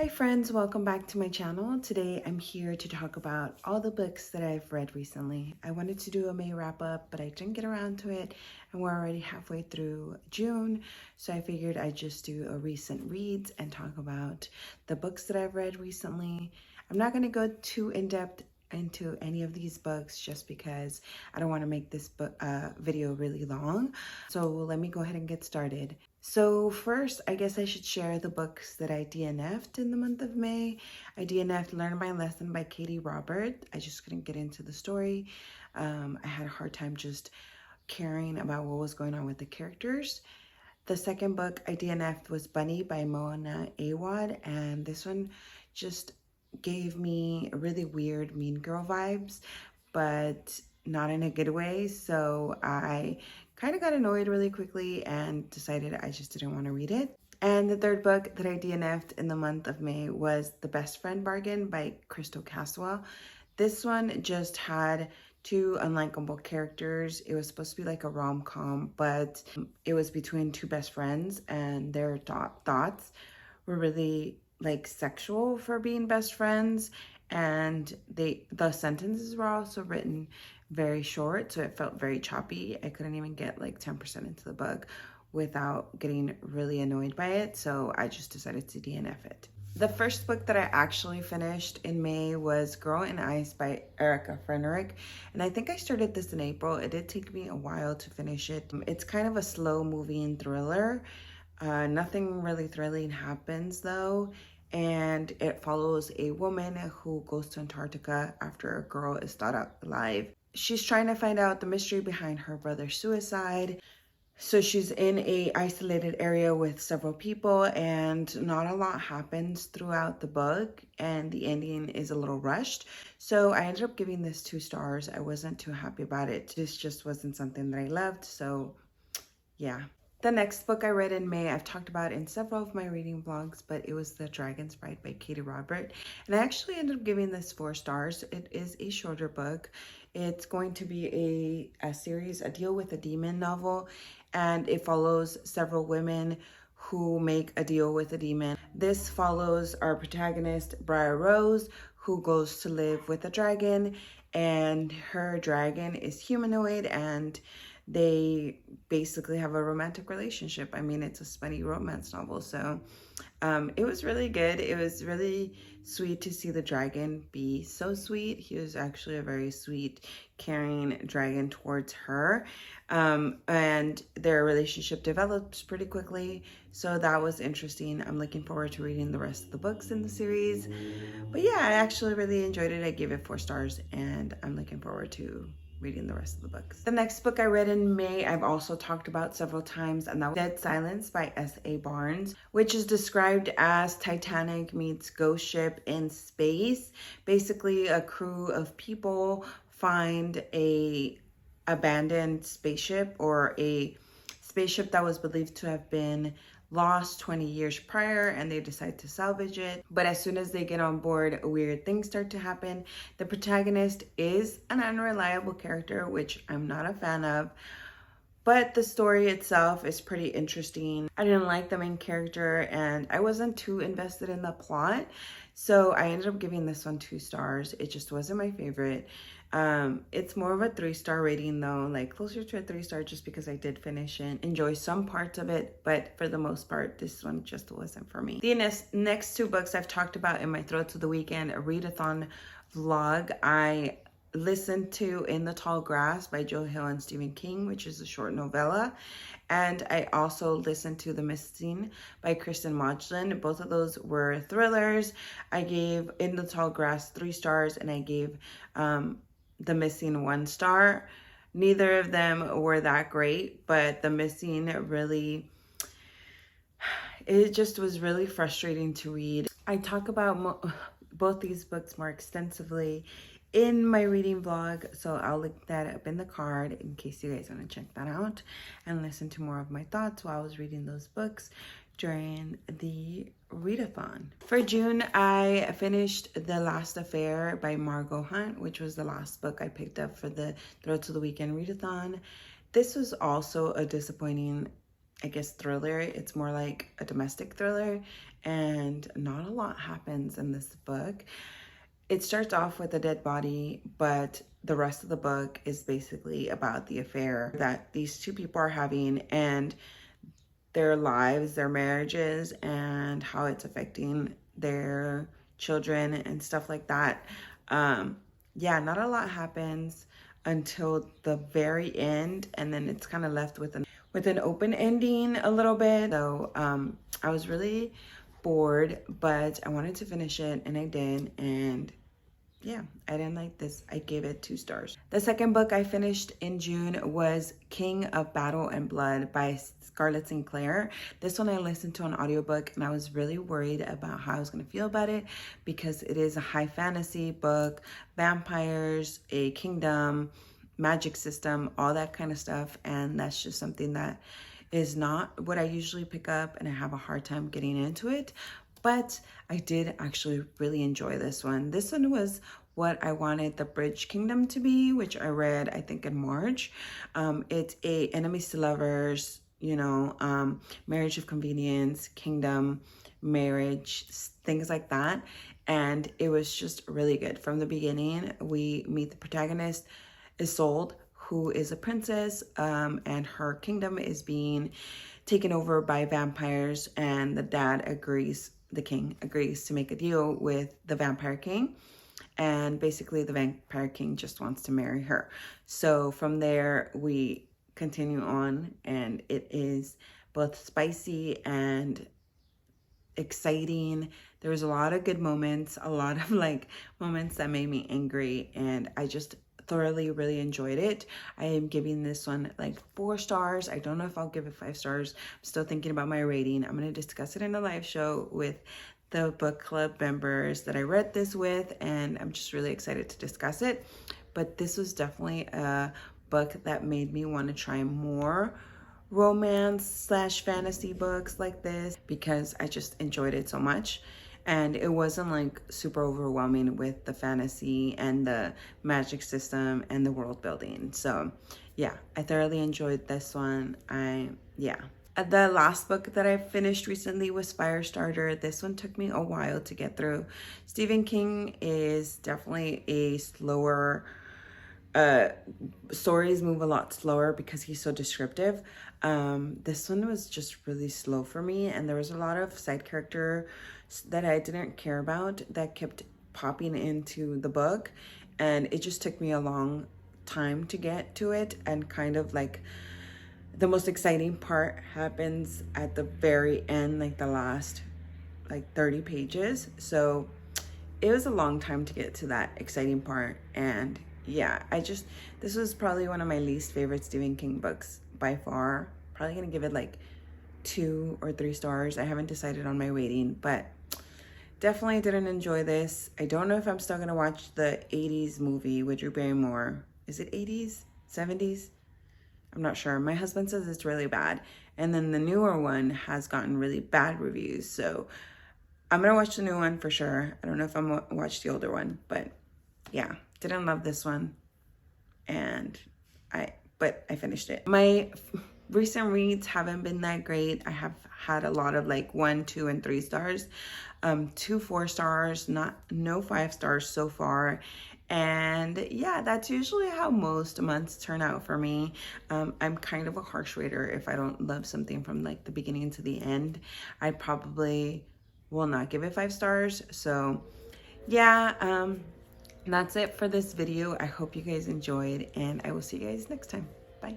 Hi friends, welcome back to my channel. Today I'm here to talk about all the books that I've read recently. I wanted to do a May wrap up, but I didn't get around to it, and we're already halfway through June, so I figured I'd just do a recent reads and talk about the books that I've read recently. I'm not going to go too in-depth into any of these books just because I don't want to make this video really long. So let me go ahead and get started. So first, I guess I should share the books that I DNF'd in the month of May. I DNF'd Learn My Lesson by Katie Robert. I just couldn't get into the story. I had a hard time just caring about what was going on with the characters. The second book I DNF'd was Bunny by Mona Awad, and this one just gave me really weird Mean Girl vibes, but not in a good way. So I kind of got annoyed really quickly and decided I just didn't want to read it. And the third book that I DNF'd in the month of May was The Best Friend Bargain by Crystal Caswell. This one just had two unlikable characters. It was supposed to be like a rom-com, but it was between two best friends, and their thoughts were really like sexual for being best friends, and the sentences were also written very short, so it felt very choppy. I couldn't even get like 10% into the book without getting really annoyed by it, so I just decided to DNF it. The first book that I actually finished in May was Girl in Ice by Erica Fenrick, and I think I started this in April. It did take me a while to finish it. It's kind of a slow moving thriller. Nothing really thrilling happens though, and it follows a woman who goes to Antarctica after a girl is thought alive. She's trying to find out the mystery behind her brother's suicide. So she's in a isolated area with several people, and not a lot happens throughout the book, and the ending is a little rushed. So I ended up giving this 2 stars. I wasn't too happy about it. This just wasn't something that I loved, so yeah. The next book I read in May, I've talked about in several of my reading vlogs, but it was The Dragon Sprite by Katie Robert. And I actually ended up giving this 4 stars. It is a shorter book. It's going to be a series, a Deal with a Demon novel, and it follows several women who make a deal with a demon. This follows our protagonist, Briar Rose, who goes to live with a dragon, and her dragon is humanoid, and they basically have a romantic relationship. I mean, it's a spunny romance novel, so it was really good. It was really sweet to see the dragon be so sweet. He was actually a very sweet, caring dragon towards her, and their relationship develops pretty quickly, so that was interesting. I'm looking forward to reading the rest of the books in the series. But yeah, I actually really enjoyed it. I gave it 4 stars, and I'm looking forward to reading the rest of the books. The next book I read in May, I've also talked about several times, and that was Dead Silence by S.A. Barnes, which is described as Titanic meets Ghost Ship in space. Basically, a crew of people find a abandoned spaceship, or a spaceship that was believed to have been lost 20 years prior, and they decide to salvage it. But as soon as they get on board, weird things start to happen. The protagonist is an unreliable character, which I'm not a fan of, but the story itself is pretty interesting. I didn't like the main character, and I wasn't too invested in the plot, so I ended up giving this one 2 stars. It just wasn't my favorite. It's more of a 3-star rating though, like closer to a 3-star, just because I did finish and enjoy some parts of it, but for the most part, this one just wasn't for me. The next 2 books I've talked about in my Throw to the Weekend, a readathon vlog. I listened to In the Tall Grass by Joe Hill and Stephen King, which is a short novella. And I also listened to The Missing by Kristen Modglin. Both of those were thrillers. I gave In the Tall Grass 3 stars, and I gave The Missing 1 star. Neither of them were that great, but The Missing really, it just was really frustrating to read. I talk about both these books more extensively in my reading vlog, so I'll link that up in the card in case you guys want to check that out and listen to more of my thoughts while I was reading those books during the readathon. For June, I finished The Last Affair by Margo Hunt, which was the last book I picked up for the Throw to the Weekend readathon. This was also a disappointing I guess, thriller. It's more like a domestic thriller, and not a lot happens in this book. It starts off with a dead body, but the rest of the book is basically about the affair that these two people are having and their lives, their marriages, and how it's affecting their children and stuff like that. Yeah, not a lot happens until the very end, and then it's kind of left with an open ending a little bit. So I was really bored, but I wanted to finish it, and I did. And yeah, I didn't like this. I gave it 2 stars. The second book I finished in June was King of Battle and Blood by Scarlett Sinclair. This one I listened to on audiobook, and I was really worried about how I was going to feel about it because it is a high fantasy book, vampires, a kingdom, magic system, all that kind of stuff. And that's just something that is not what I usually pick up, and I have a hard time getting into it. But I did actually really enjoy this one. This one was what I wanted the Bridge Kingdom to be, which I read, I think, in March. It's a enemies to lovers, you know, marriage of convenience, kingdom, marriage, things like that. And it was just really good. From the beginning, we meet the protagonist, Isolde, who is a princess, and her kingdom is being taken over by vampires, and the king agrees to make a deal with the vampire king, and basically the vampire king just wants to marry her. So from there we continue on, and it is both spicy and exciting. There was a lot of good moments, a lot of like moments that made me angry, and I just thoroughly really enjoyed it. I am giving this one like 4 stars. I don't know if I'll give it 5 stars. I'm still thinking about my rating. I'm going to discuss it in a live show with the book club members that I read this with, and I'm just really excited to discuss it. But this was definitely a book that made me want to try more romance / fantasy books like this because I just enjoyed it so much. And it wasn't like super overwhelming with the fantasy and the magic system and the world building. So yeah, I thoroughly enjoyed this one. The last book that I finished recently was Firestarter. This one took me a while to get through. Stephen King is definitely a slower, stories move a lot slower because he's so descriptive. This one was just really slow for me, and there was a lot of side character that I didn't care about that kept popping into the book, and it just took me a long time to get to it. And kind of like the most exciting part happens at the very end, like the last like 30 pages. So it was a long time to get to that exciting part. And yeah, this was probably one of my least favorite Stephen King books by far. Probably gonna give it like 2 or 3 stars. I haven't decided on my rating, but definitely didn't enjoy this. I don't know if I'm still gonna watch the 80s movie with Drew Barrymore. Is it 80s? 70s? I'm not sure. My husband says it's really bad. And then the newer one has gotten really bad reviews. So I'm gonna watch the new one for sure. I don't know if I'm gonna watch the older one, but yeah, didn't love this one. But I finished it. My recent reads haven't been that great. I have had a lot of like 1, 2, and 3 stars. 2 4 stars, no 5 stars so far. And yeah, that's usually how most months turn out for me. I'm kind of a harsh rater. If I don't love something from like the beginning to the end, I probably will not give it 5 stars. So yeah, that's it for this video. I hope you guys enjoyed, and I will see you guys next time. Bye.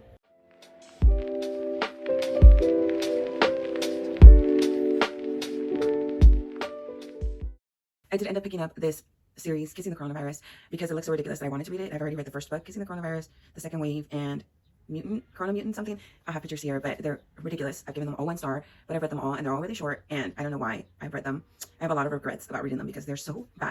I did end up picking up this series, Kissing the Coronavirus, because it looks so ridiculous that I wanted to read it. I've already read the first book, Kissing the Coronavirus, the second wave, and Corona Mutant something. I'll have pictures here, but they're ridiculous. I've given them all 1 star, but I've read them all, and they're all really short, and I don't know why I've read them. I have a lot of regrets about reading them because they're so bad.